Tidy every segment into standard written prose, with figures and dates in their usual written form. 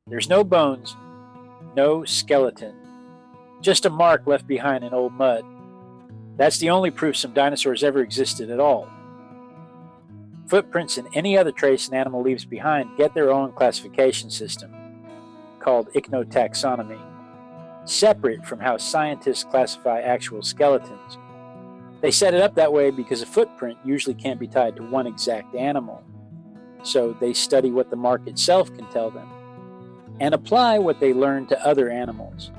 There's no bones, no skeleton, just a mark left behind in old mud. That's the only proof some dinosaurs ever existed at all. Footprints and any other trace an animal leaves behind get their own classification system, called ichnotaxonomy, separate from how scientists classify actual skeletons. They set it up that way because a footprint usually can't be tied to one exact animal. So they study what the mark itself can tell them and apply what they learn to other animals.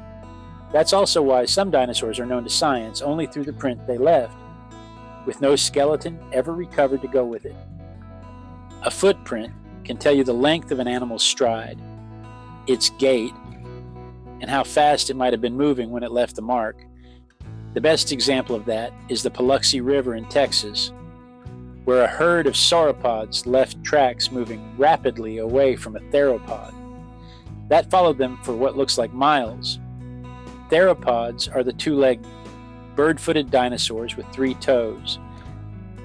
That's also why some dinosaurs are known to science only through the print they left, with no skeleton ever recovered to go with it. A footprint can tell you the length of an animal's stride, its gait, and how fast it might have been moving when it left the mark. The best example of that is the Paluxy River in Texas, where a herd of sauropods left tracks moving rapidly away from a theropod. That followed them for what looks like miles. Theropods are the two-legged, bird-footed dinosaurs with 3 toes,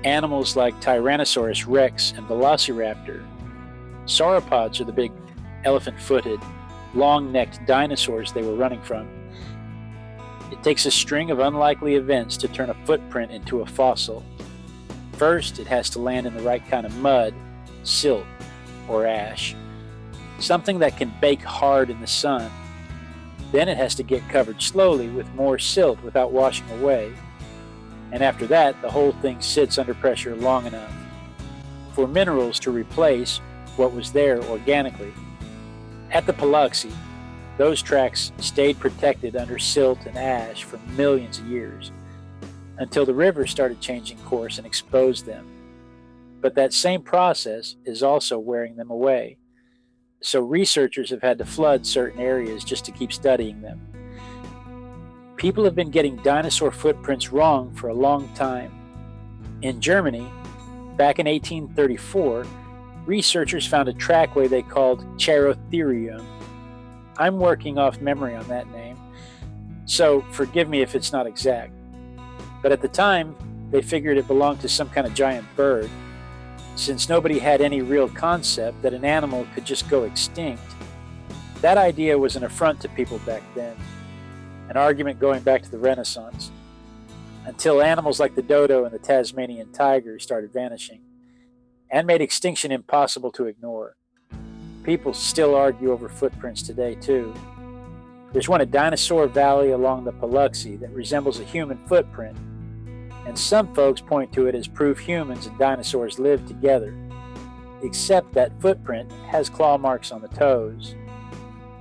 animals like Tyrannosaurus rex and Velociraptor. Sauropods are the big, elephant-footed, long-necked dinosaurs they were running from. It takes a string of unlikely events to turn a footprint into a fossil. First, it has to land in the right kind of mud, silt, or ash, something that can bake hard in the sun. Then it has to get covered slowly with more silt without washing away. And after that, the whole thing sits under pressure long enough for minerals to replace what was there organically. At the Paluxy, those tracks stayed protected under silt and ash for millions of years, until the river started changing course and exposed them. But that same process is also wearing them away. So researchers have had to flood certain areas just to keep studying them. People have been getting dinosaur footprints wrong for a long time. In Germany, back in 1834, researchers found a trackway they called Cherotherium. I'm working off memory on that name, so forgive me if it's not exact. But at the time, they figured it belonged to some kind of giant bird. Since nobody had any real concept that an animal could just go extinct, that idea was an affront to people back then, an argument going back to the Renaissance, until animals like the dodo and the Tasmanian tiger started vanishing, and made extinction impossible to ignore. People still argue over footprints today, too. There's one at Dinosaur Valley along the Paluxy that resembles a human footprint, and some folks point to it as proof humans and dinosaurs lived together, except that footprint has claw marks on the toes,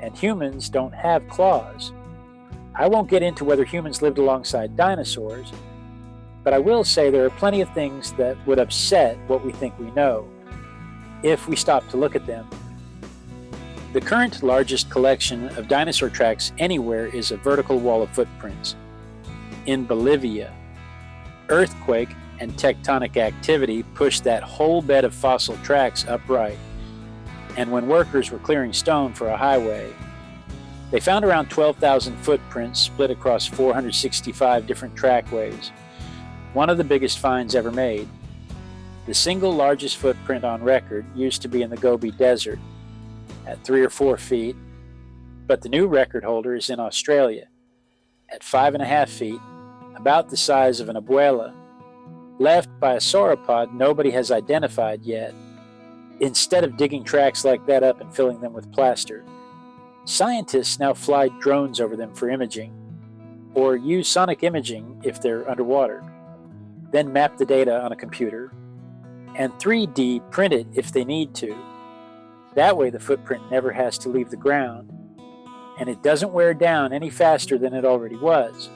and humans don't have claws. I won't get into whether humans lived alongside dinosaurs, but I will say there are plenty of things that would upset what we think we know, if we stop to look at them. The current largest collection of dinosaur tracks anywhere is a vertical wall of footprints. In Bolivia, earthquake and tectonic activity pushed that whole bed of fossil tracks upright, and when workers were clearing stone for a highway, they found around 12,000 footprints split across 465 different trackways, one of the biggest finds ever made. The single largest footprint on record used to be in the Gobi Desert, at 3 or 4 feet, but the new record holder is in Australia, at 5.5 feet, about the size of an abuela, left by a sauropod nobody has identified yet. Instead of digging tracks like that up and filling them with plaster, scientists now fly drones over them for imaging, or use sonic imaging if they're underwater, then map the data on a computer, and 3D print it if they need to. That way the footprint never has to leave the ground, and it doesn't wear down any faster than it already was.